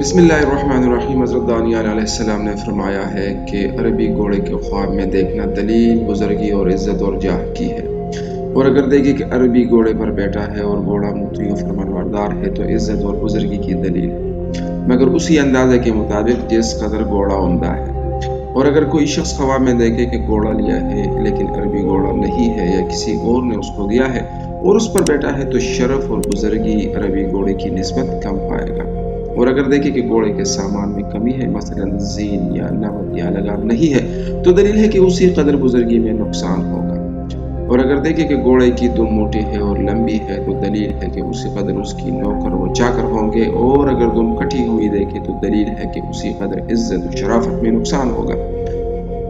बिस्मिल्लाहिर्रहमानिर्रहीम। हज़रत दानियाल अलैहिस्सलाम ने फरमाया है कि अरबी घोड़े के ख्वाब में देखना दलील बुजुर्गी और इज़्ज़त और जाह की है। और अगर देखें कि अरबी घोड़े पर बैठा है और घोड़ा मुती और फरमानबरदार है तो इज़्ज़त और बुजुर्गी की दलील है, मगर उसी अंदाजे के मुताबिक जिस कदर घोड़ा उम्दा है। और अगर कोई शख्स ख्वाब में देखे कि घोड़ा लिया है लेकिन अरबी घोड़ा नहीं है या किसी और ने उसको दिया है और उस पर बैठा है तो शरफ और बुजुर्गी अरबी घोड़े की निस्बत कम पाएगा। और अगर देखें कि घोड़े के सामान में कमी है, मसलन जीन या नमक या लगाम नहीं है, तो दलील है कि उसी कदर बुजुर्गी में नुकसान होगा। और अगर देखें कि घोड़े की दुम मोटी है और लंबी है तो दलील है कि उसी कदर उसकी नौकर व चाकर होंगे। और अगर दुम कटी हुई देखे तो दलील है कि उसी कदर इज्जत और शराफत में नुकसान होगा।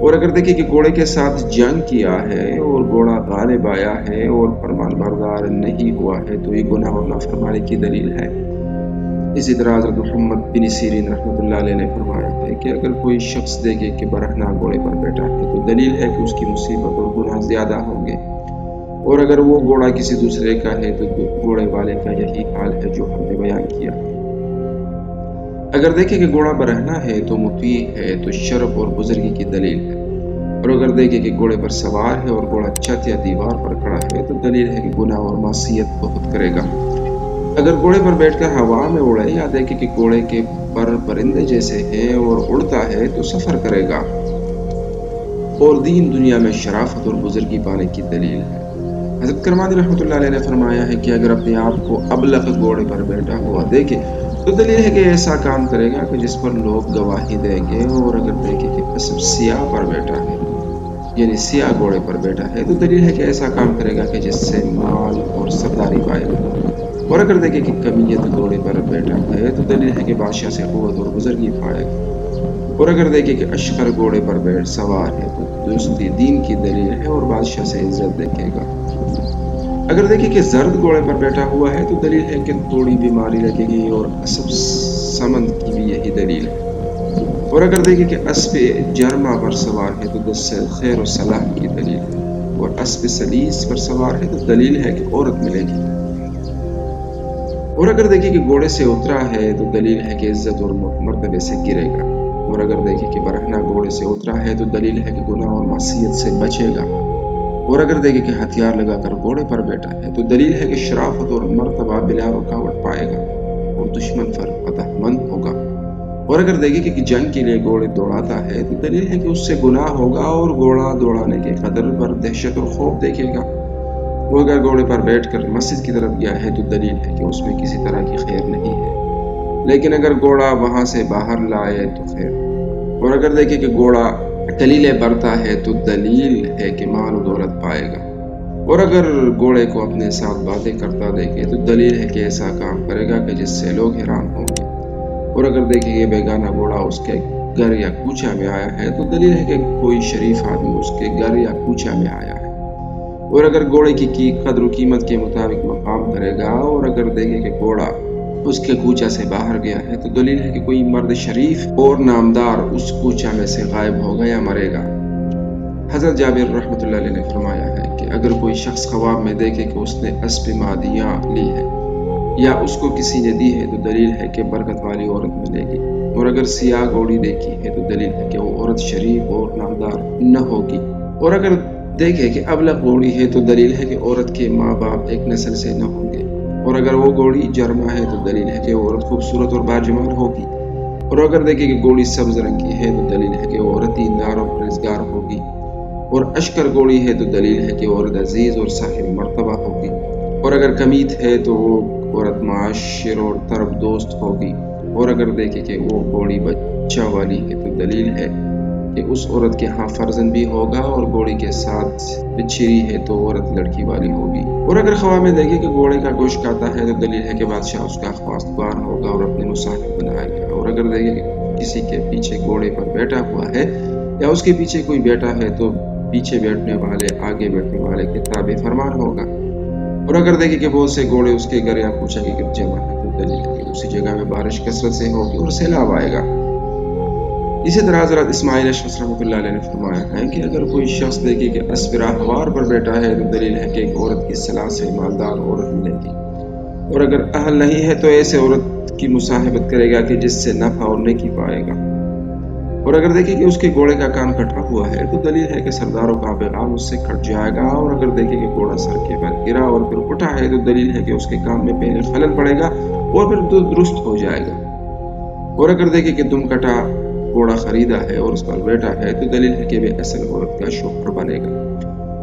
और अगर देखें कि घोड़े के साथ जंग किया है और घोड़ा गालिब आया है और फरमानबरदार नहीं हुआ है तो ये गुनाह और नाफरमानी की दलील है। इसी तरह हज़रत मोहम्मद बिन सीरीन रहमतुल्लाह अलैह ने फरमाया है कि अगर कोई शख्स देखे कि बरहना घोड़े पर बैठा है तो दलील है कि उसकी मुसीबत और गुनाह ज़्यादा होंगे। और अगर वो घोड़ा किसी दूसरे का है तो घोड़े वाले का यही हाल है जो हमने बयान किया। अगर देखे कि घोड़ा बरहना है तो मुती है तो शरफ और बुजुर्गी की दलील है। और अगर देखे कि घोड़े पर सवार है और घोड़ा छत या दीवार पर खड़ा है तो दलील है कि गुनाह और मासियत बहुत करेगा। अगर घोड़े पर बैठकर हवा में उड़े या देखे कि घोड़े के पर परिंदे जैसे हैं और उड़ता है तो सफर करेगा। और दीन दुनिया में शराफत और बुजुर्गी पाने की दलील है। हज़रत करमानी रहमतुल्लाह अलैह ने फरमाया है कि अगर अपने आप को अबलख घोड़े पर बैठा हुआ देखे तो दलील है कि ऐसा काम करेगा कि जिस पर लोग गवाही देंगे। और अगर देखे कि असब सियाह पर बैठा है यानी सियाह घोड़े पर बैठा है तो दलील है कि ऐसा काम करेगा कि जिससे माल और सरदारी पाएगा। और अगर देखे कि कमीयत घोड़े पर बैठा है तो दलील है कि बादशाह से क़ुव्वत और बुजुर्गी पाएगा। और अगर देखे कि अश्कर घोड़े पर बैठ सवार है तो दुरुस्ती दीन की दलील है और बादशाह से इज्जत देखेगा। अगर देखे कि जर्द घोड़े पर बैठा हुआ है तो दलील है कि थोड़ी बीमारी लगेगी। और असब समंद की भी यही दलील है। और अगर देखे कि अस्पे जरमा पर सवार है तो दस्से खैर और सलाह की दलील है। और अस्पे सलीस पर सवार है तो दलील है कि औरत मिलेगी। और अगर देखे कि घोड़े से उतरा है तो दलील है कि इज्जत और मर्तबे से गिरेगा। और अगर देखे कि बरहना घोड़े से उतरा है तो दलील है कि गुनाह और मासियत से बचेगा। और अगर देखे कि हथियार लगाकर घोड़े पर बैठा है तो दलील है कि शराफत और मर्तबा बिला रुकावट पाएगा और दुश्मन पर फतहमंद होगा। और अगर देखे कि जंग के लिए घोड़े दौड़ाता है तो दलील है कि उससे गुनाह होगा और घोड़ा दौड़ाने के कदर पर दहशत और खौफ देखेगा। वो अगर घोड़े पर बैठकर मस्जिद की तरफ गया है तो दलील है कि उसमें किसी तरह की खैर नहीं है। लेकिन अगर घोड़ा वहां से बाहर लाए तो खैर। और अगर देखे कि घोड़ा दलीलें बरता है तो दलील है कि माल और दौलत पाएगा। और अगर घोड़े को अपने साथ बातें करता देखे तो दलील है कि ऐसा काम करेगा कि जिससे लोग हैरान होंगे। और अगर देखे कि बेगाना घोड़ा उसके घर या कूचा में आया है तो दलील है कि कोई शरीफ आदमी उसके घर या कूचा में आया है। और अगर घोड़े की कद्र कीमत के मुताबिक मकाम करेगा। और अगर देखे कि घोड़ा उसके कूचा से बाहर गया है तो दलील है कि कोई मर्द शरीफ और नामदार उस कूचा में से गायब होगा या मरेगा। हज़रत जाबिर रहमतुल्लाह अलैह ने फरमाया है कि अगर कोई शख्स ख्वाब में देखे कि उसने अस्प मादियाँ ली है या उसको किसी ने दी है तो दलील है कि बरकत वाली औरत मिलेगी। और अगर सियाह घोड़ी देखी है तो दलील है कि वो औरत शरीफ और नामदार न होगी। और अगर देखे कि अबलख घोड़ी है तो दलील है कि औरत के माँ बाप एक नस्ल से न होंगे। और अगर वो घोड़ी जरमा है तो दलील है कि औरत खूबसूरत और बाजमाल होगी। और अगर देखे कि घोड़ी सब्ज रंग की है तो दलील है कि औरत दीनदार और परहेजगार होगी। और अश्कर घोड़ी है तो दलील है कि औरत अजीज और साहिब मर्तबा होगी। और अगर कमीत है तो वो औरत माशिर और तरफ दोस्त होगी। और अगर देखे कि वो घोड़ी बच्चा वाली है तो दलील है कि उस औरत के यहाँ फर्जन भी होगा। और घोड़ी के साथ बिछड़ी है तो औरत लड़की वाली होगी। और अगर ख्वाब में देखे कि घोड़े का गोश्त खाता है तो दलील है कि बादशाह उसका ख्वास्तगार होगा और अपने मुसाहिब बनाएगा। और अगर देखे कि किसी के पीछे घोड़े पर बैठा हुआ है या उसके पीछे कोई बैठा है तो पीछे बैठने वाले आगे बैठने वाले के ताबे फरमान होगा। और अगर देखे कि बहुत से घोड़े उसके घर या कूचा के गिर्द जमा है तो दलील है कि उसी जगह में बारिश कसरत से होगी और सैलाब आएगा। इसी तरह हज़रत इस्माइल रहमतुल्लाह अलैह ने फरमाया है कि अगर कोई शख्स देखे कि अस्बिरा हवार पर बैठा है तो दलील है कि एक औरत की सलाह से मालदार औरत मिलेगी। और अगर अहल नहीं है तो ऐसे औरत की मुसाहिबत करेगा कि जिससे नफ़ा और नेकी पाएगा। और अगर देखें कि उसके घोड़े का कान कटा हुआ है तो दलील है कि सरदारों का पैगाम उससे कट जाएगा। और अगर देखें कि घोड़ा सर के बल गिरा और फिर उठा है तो दलील है कि उसके काम में पहले खलल पड़ेगा और फिर तो दुरुस्त हो जाएगा। और अगर देखें कि दुम कटा घोड़ा खरीदा है और उस पर बैठा है तो दलील है कि वे असल औरत का शौहर बनेगा।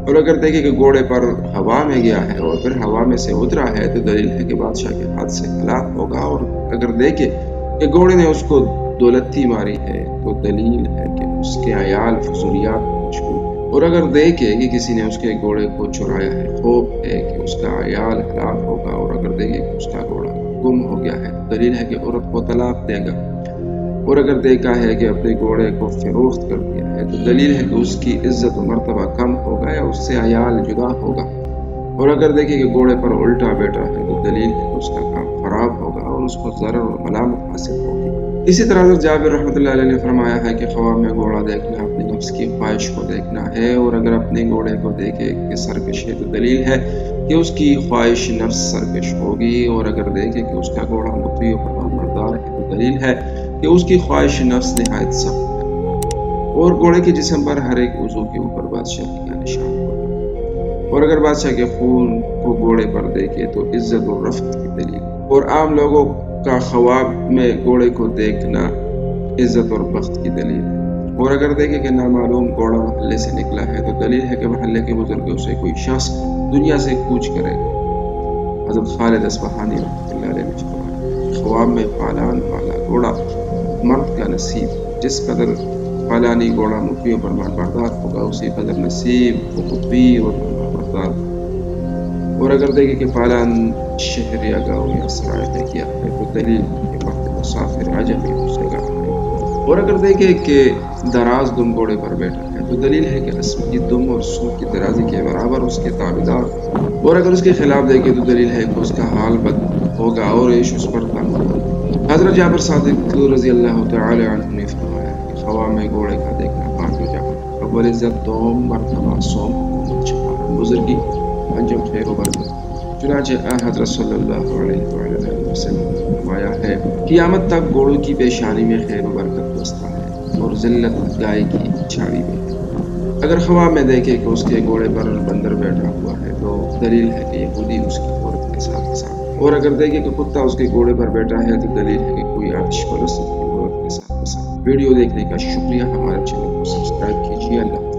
और अगर देखें कि घोड़े पर हवा में गया है और फिर हवा में से उतरा है तो दलील है कि बादशाह के हाथ से हलाक होगा। और अगर देखें कि घोड़े ने उसको दौलती मारी है तो दलील है कि उसके अयाल फजूलियात में मशगूल है। और अगर देखें कि किसी ने उसके घोड़े को चुराया है, खौफ है कि उसका अयाल हलाक होगा। और अगर देखें कि उसका घोड़ा गुम हो गया है तो दलील है कि औरत को तलाक देगा। और अगर देखा है कि अपने घोड़े को फरोख्त कर दिया है तो दलील है कि उसकी इज्जत व मर्तबा कम होगा या उससे अयाल जुदा होगा। और अगर देखें कि घोड़े पर उल्टा बैठा है तो दलील है कि उसका काम खराब होगा और उसको ज़रर और मलामत हासिल होगी। इसी तरह हज़रत जाबिर रहमतुल्लाह अलैह ने फरमाया है कि ख्वाब में घोड़ा देखना अपनी नफ्स की ख्वाहिश को देखना है। और अगर अपने घोड़े को देखे कि सरकश है तो दलील है कि उसकी ख्वाहिश नफ्स सरकश होगी। और अगर देखे कि उसका घोड़ा मुतवी और फरमानबरदार है तो दलील है कि उसकी ख्वाहिश नफ्स नहायत सख्त है। और घोड़े के जिस्म पर हर एक उज़ू के ऊपर बादशाही का निशान होगा। और अगर बादशाह के खून को घोड़े पर देखे तो इज्जत और रफ़्त की दलील। और आम लोगों का ख्वाब में घोड़े को देखना इज्जत और बख्त की दलील है। और अगर देखे कि नामालूम घोड़ा महल्ले से निकला है तो दलील है कि महल्ले के बुजुर्गों से कोई शख्स दुनिया से कूच करेगा। हज़रत खालिद अस्बहानी रहमतुल्लाह अलैह ने फरमाया, ख्वाब में पालान वाला घोड़ा मर्द का नसीब, जिस कदर पालानी घोड़ा मुतवी और फरमानबरदार होगा उसी कदर नसीब वो मुतवी और फरमानबरदार। और अगर देखे कि पालान शहर या गाँव या सराय में गया है तो दलील के वक्त मुसाफिर अजमी घुसेगा। और अगर देखे कि दराज दुम घोड़े पर बैठा है तो दलील है कि अस्म की दुम और सूर की दराजी के बराबर उसके ताबेदार। और अगर उसके खिलाफ देखे तो दलील है कि उसका हाल बद होगा और ईश उस पर तंग होगा। हज़रत जाबिर सादिक रज़ी अल्लाह तआला अन्हु ने फरमाया कि ख्वाब में घोड़े का देखना पाँच जहां अव्वल इज़्ज़त, दोम मर्तबा, सोम हुकूमत, शफाअत, बुज़ुर्गी, पंजम खैर व बरकत। चुनांचे हज़रत सल्लल्लाहु अलैहि वसल्लम ने फरमाया है क़यामत तक घोड़ों की पेशानी में खैर व बरकत बसता है और ज़िल्लत गाय की छाड़ी में है। अगर ख्वाब में देखे कि उसके घोड़े पर बंदर बैठा हुआ है तो दलील है कि यहूदी उसकी औरत के साथ साथ। और अगर देखे कि कुत्ता उसके घोड़े पर बैठा है तो दलील है कि कोई आतिश परस्त उसकी औरत के साथ। वीडियो देखने का शुक्रिया। हमारे चैनल को सब्सक्राइब कीजिए। अल्लाह।